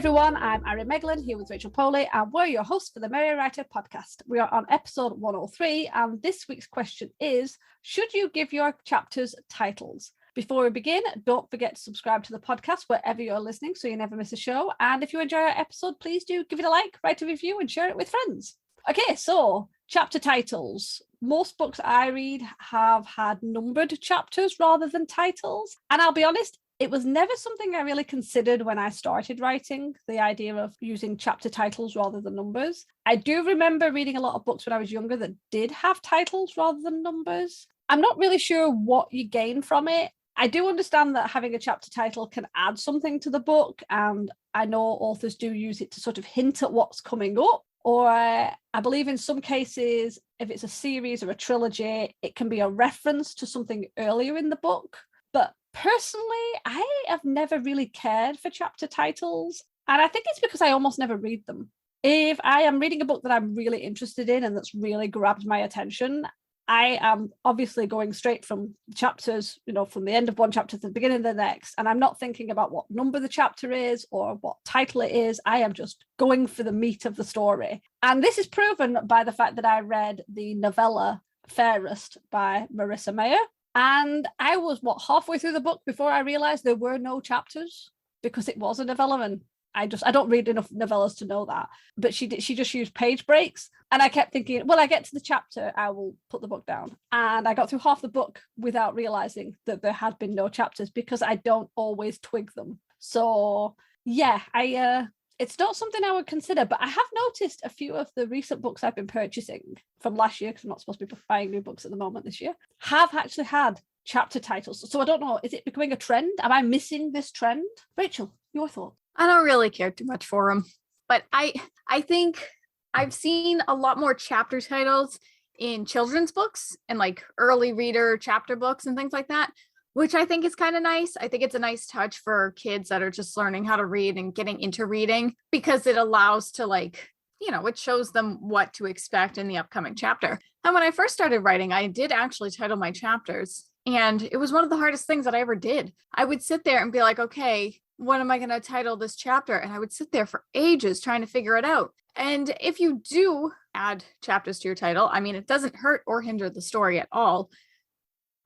everyone, I'm Ari Meghlen here with Rachel Poli, and we're your hosts for the Merry Writer podcast. We are on episode 103, and this week's question is, should you give your chapters titles? Before we begin, don't forget to subscribe to the podcast wherever you're listening so you never miss a show. And if you enjoy our episode, please do give it a like, write a review, and share it with friends. Okay, so chapter titles. Most books I read have had numbered chapters rather than titles. And I'll be honest, it was never something I really considered when I started writing, the idea of using chapter titles rather than numbers. I do remember reading a lot of books when I was younger that did have titles rather than numbers. I'm not really sure what you gain from it. I do understand that having a chapter title can add something to the book, and I know authors do use it to sort of hint at what's coming up. Or I believe in some cases, if it's a series or a trilogy, it can be a reference to something earlier in the book. But personally, I have never really cared for chapter titles. And I think it's because I almost never read them. If I am reading a book that I'm really interested in and that's really grabbed my attention, I am obviously going straight from chapters, from the end of one chapter to the beginning of the next. And I'm not thinking about what number the chapter is or what title it is. I am just going for the meat of the story. And this is proven by the fact that I read the novella Fairest by Marissa Meyer. And I was, halfway through the book before I realized there were no chapters because it was a novella. And I don't read enough novellas to know that. But she just used page breaks. And I kept thinking, well, I get to the chapter, I will put the book down. And I got through half the book without realizing that there had been no chapters because I don't always twig them. So yeah, it's not something I would consider, but I have noticed a few of the recent books I've been purchasing from last year, because I'm not supposed to be buying new books at the moment this year, have actually had chapter titles. So I don't know, is it becoming a trend? Am I missing this trend? Rachel, your thoughts? I don't really care too much for them, but I think I've seen a lot more chapter titles in children's books and like early reader chapter books and things like that, which I think is kind of nice. I think it's a nice touch for kids that are just learning how to read and getting into reading, because it allows to it shows them what to expect in the upcoming chapter. And when I first started writing, I did actually title my chapters, and it was one of the hardest things that I ever did. I would sit there and be like, okay, what am I going to title this chapter? And I would sit there for ages trying to figure it out. And if you do add chapters to your title, I mean, it doesn't hurt or hinder the story at all.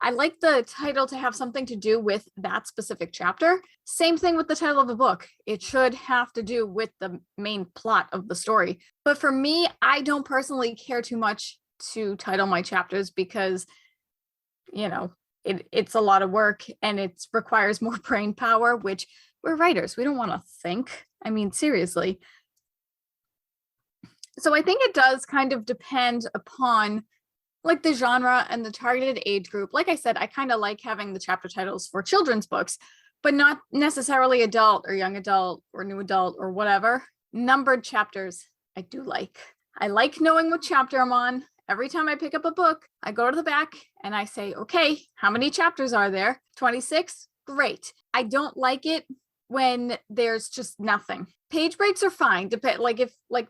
I like the title to have something to do with that specific chapter. Same thing with the title of a book. It should have to do with the main plot of the story. But for me, I don't personally care too much to title my chapters because, it's a lot of work and it requires more brain power, which we're writers. We don't want to think. I mean, seriously. So I think it does kind of depend upon like the genre and the targeted age group. Like I said, I kind of like having the chapter titles for children's books, but not necessarily adult or young adult or new adult or whatever. Numbered chapters, I do like. I like knowing what chapter I'm on. Every time I pick up a book, I go to the back and I say, okay, how many chapters are there? 26? Great. I don't like it when there's just nothing. Page breaks are fine. If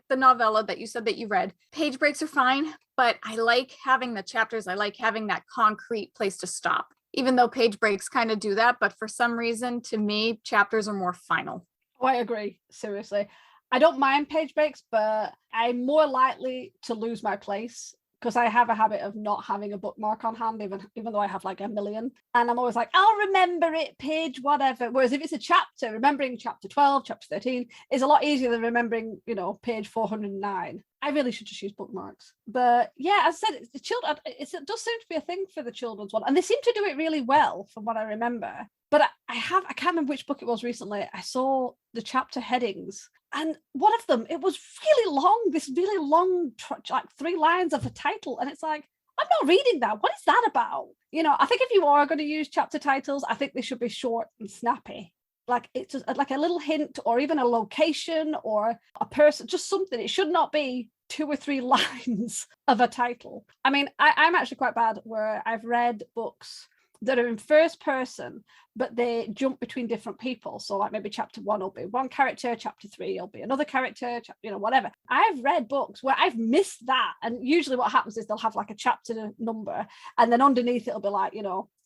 the novella that you said that you read, page breaks are fine, but I like having the chapters. I like having that concrete place to stop, even though page breaks kind of do that. But for some reason, to me, chapters are more final. Oh, I agree. Seriously. I don't mind page breaks, but I'm more likely to lose my place because I have a habit of not having a bookmark on hand, even though I have like a million. And I'm always like, I'll remember it, page whatever. Whereas if it's a chapter, remembering chapter 12, chapter 13 is a lot easier than remembering, page 409. I really should just use bookmarks. But yeah, as I said, the children, it does seem to be a thing for the children's one. And they seem to do it really well from what I remember. But I can't remember which book it was recently. I saw the chapter headings. And one of them, it was really long, this really long, like 3 lines of a title. And it's like, I'm not reading that. What is that about? I think if you are going to use chapter titles, I think they should be short and snappy. Like it's just like a little hint or even a location or a person, just something. It should not be 2 or 3 lines of a title. I mean, I'm actually quite bad where I've read books that are in first person, but they jump between different people. So like maybe chapter 1 will be one character, chapter 3 will be another character, whatever. I've read books where I've missed that. And usually what happens is they'll have like a chapter number and then underneath it'll be like,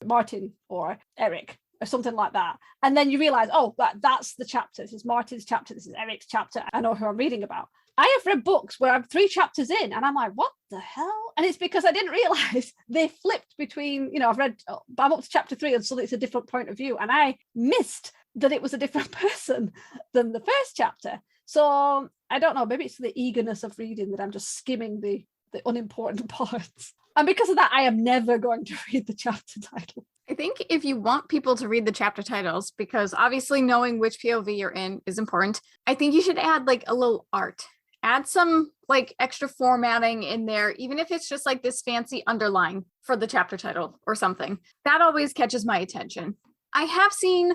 Martin or Eric. or something like that. And then you realize, oh, that's the chapter. This is Martin's chapter. This is Eric's chapter. I know who I'm reading about. I have read books where I'm 3 chapters in and I'm like, what the hell? And it's because I didn't realize they flipped between, I'm up to chapter 3 and suddenly it's a different point of view. And I missed that it was a different person than the first chapter. So I don't know, maybe it's the eagerness of reading that I'm just skimming the unimportant parts. And because of that, I am never going to read the chapter title. I think if you want people to read the chapter titles, because obviously knowing which POV you're in is important, I think you should add like a little art. Add some like extra formatting in there, even if it's just like this fancy underline for the chapter title or something. That always catches my attention. I have seen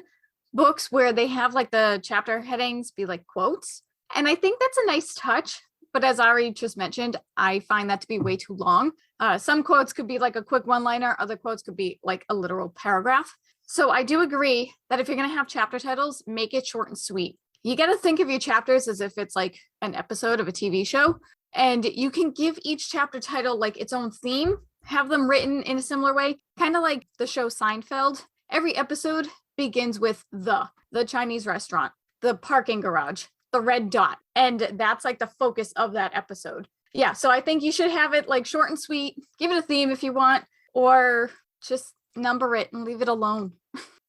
books where they have like the chapter headings be like quotes, and I think that's a nice touch. But as Ari just mentioned, I find that to be way too long. Some quotes could be like a quick one-liner. Other quotes could be like a literal paragraph. So I do agree that if you're going to have chapter titles, make it short and sweet. You got to think of your chapters as if it's like an episode of a TV show. And you can give each chapter title like its own theme, have them written in a similar way, kind of like the show Seinfeld. Every episode begins with the Chinese restaurant, the parking garage, the red dot. And that's like the focus of that episode. Yeah, so I think you should have it like short and sweet. Give it a theme if you want, or just number it and leave it alone.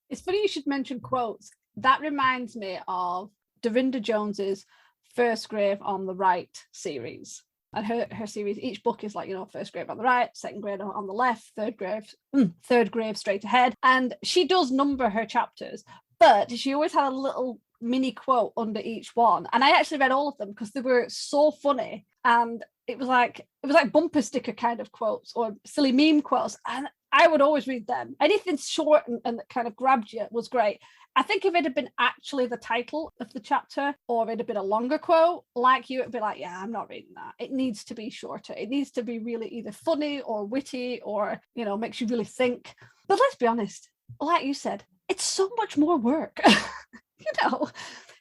It's funny you should mention quotes. That reminds me of Dorinda Jones's First Grave on the Right series. And her series, each book is like, first grave on the right, second grave on the left, third grave straight ahead. And she does number her chapters, but she always had a little mini quote under each one. And I actually read all of them because they were so funny. And it was like bumper sticker kind of quotes or silly meme quotes. And I would always read them. Anything short and that kind of grabbed you was great. I think if it had been actually the title of the chapter, or if it had been a longer quote, like you, it'd be like, yeah, I'm not reading that. It needs to be shorter. It needs to be really either funny or witty or, makes you really think. But let's be honest, like you said, it's so much more work.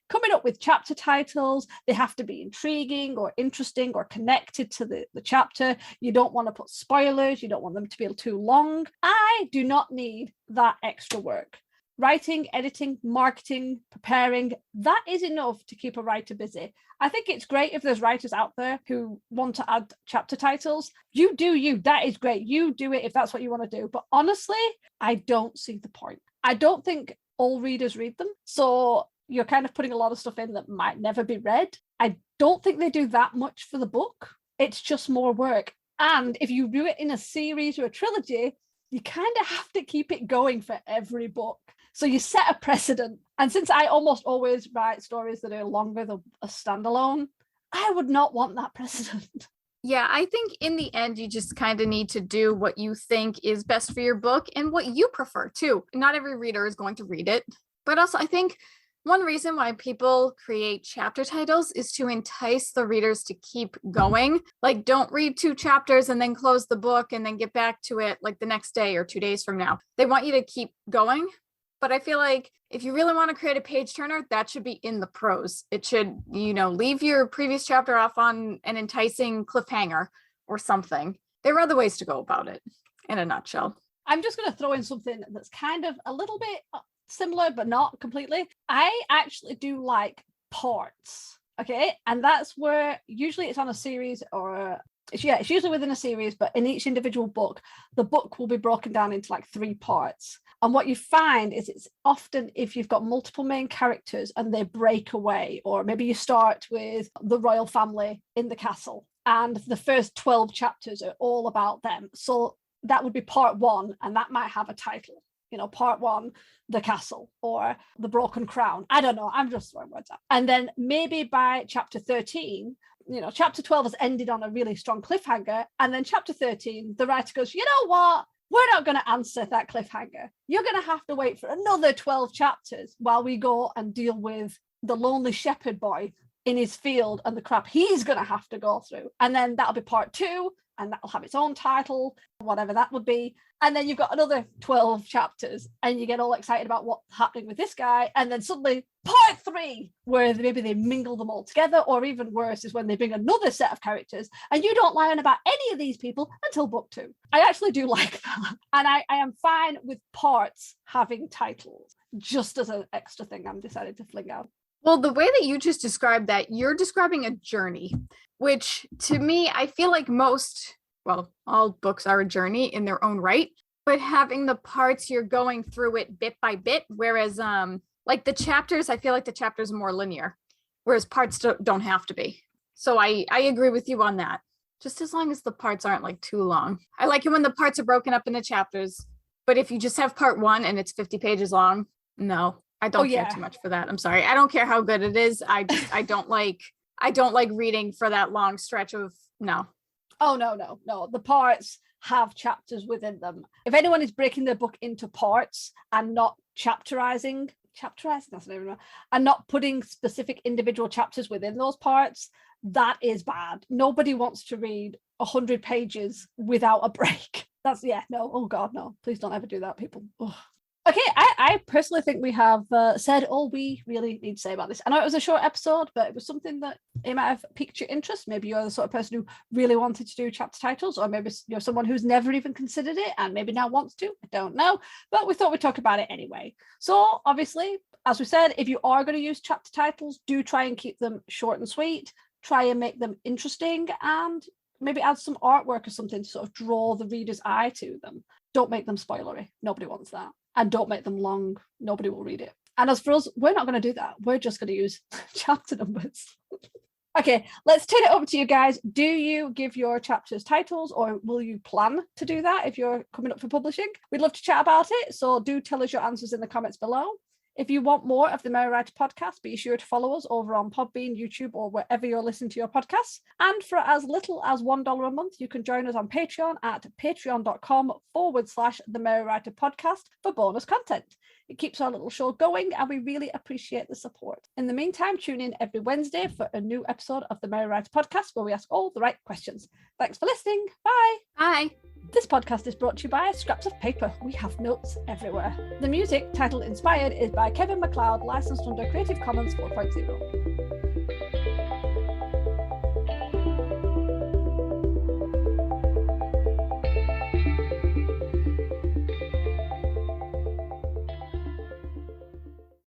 Coming up with chapter titles, they have to be intriguing or interesting or connected to the chapter. You don't want to put spoilers. You don't want them to be too long. I do not need that extra work. Writing, editing, marketing, preparing, that is enough to keep a writer busy. I think it's great if there's writers out there who want to add chapter titles. You do you. That is great. You do it if that's what you want to do. But honestly, I don't see the point. I don't think all readers read them. So you're kind of putting a lot of stuff in that might never be read. I don't think they do that much for the book. It's just more work. And if you do it in a series or a trilogy, you kind of have to keep it going for every book. So you set a precedent. And since I almost always write stories that are longer than a standalone, I would not want that precedent. Yeah, I think in the end, you just kind of need to do what you think is best for your book and what you prefer too. Not every reader is going to read it. But also, I think one reason why people create chapter titles is to entice the readers to keep going. Like, don't read 2 chapters and then close the book and then get back to it like the next day or 2 days from now. They want you to keep going. But I feel like if you really want to create a page turner, that should be in the prose. It should, leave your previous chapter off on an enticing cliffhanger or something. There are other ways to go about it in a nutshell. I'm just going to throw in something that's kind of a little bit similar, but not completely. I actually do like parts. Okay. And that's where usually it's on a series or it's usually within a series, but in each individual book, the book will be broken down into like 3 parts. And what you find is it's often if you've got multiple main characters and they break away, or maybe you start with the royal family in the castle and the first 12 chapters are all about them. So that would be part 1, and that might have a title, part 1, the castle, or the broken crown. I don't know. I'm just throwing words out. And then maybe by chapter 13, chapter 12 has ended on a really strong cliffhanger. And then chapter 13, the writer goes, you know what? We're not going to answer that cliffhanger. You're going to have to wait for another 12 chapters while we go and deal with the lonely shepherd boy in his field and the crap he's going to have to go through. And then that'll be part 2. and that'll have its own title, whatever that would be. And then you've got another 12 chapters and you get all excited about what's happening with this guy. And then suddenly part 3, where maybe they mingle them all together, or even worse is when they bring another set of characters and you don't learn about any of these people until book 2. I actually do like that. And I am fine with parts having titles, just as an extra thing I'm decided to fling out. Well, the way that you just described that, you're describing a journey, which to me, I feel like all books are a journey in their own right, but having the parts, you're going through it bit by bit. Whereas like the chapters, I feel like the chapters are more linear, whereas parts don't have to be. So I agree with you on that. Just as long as the parts aren't like too long. I like it when the parts are broken up into chapters, but if you just have part 1 and it's 50 pages long, no. I don't care too much for that. I'm sorry. I don't care how good it is. I don't like reading for that long stretch of no. Oh, no. The parts have chapters within them. If anyone is breaking their book into parts and not chapterizing, that's not even right, and not putting specific individual chapters within those parts, that is bad. Nobody wants to read 100 pages without a break. Oh God, no. Please don't ever do that, people. Ugh. Okay, I personally think we have said all we really need to say about this. I know it was a short episode, but it was something that it might have piqued your interest. Maybe you're the sort of person who really wanted to do chapter titles, or maybe you're someone who's never even considered it and maybe now wants to. I don't know, but we thought we'd talk about it anyway. So obviously, as we said, if you are going to use chapter titles, do try and keep them short and sweet. Try and make them interesting, and maybe add some artwork or something to sort of draw the reader's eye to them. Don't make them spoilery. Nobody wants that. And don't make them long. Nobody will read it. And as for us, we're not going to do that. We're just going to use chapter numbers. Okay, let's turn it over to you guys. Do you give your chapters titles, or will you plan to do that if you're coming up for publishing? We'd love to chat about it, so do tell us your answers in the comments below. If you want more of the Merry Writer podcast, be sure to follow us over on Podbean, YouTube, or wherever you're listening to your podcasts. And for as little as $1 a month, you can join us on Patreon at patreon.com/the Merry Writer podcast for bonus content. It keeps our little show going, and we really appreciate the support. In the meantime, tune in every Wednesday for a new episode of the Merry Writer podcast, where we ask all the right questions. Thanks for listening. Bye. Bye. This podcast is brought to you by Scraps of Paper. We have notes everywhere. The music, titled Inspired, is by Kevin MacLeod, licensed under Creative Commons 4.0.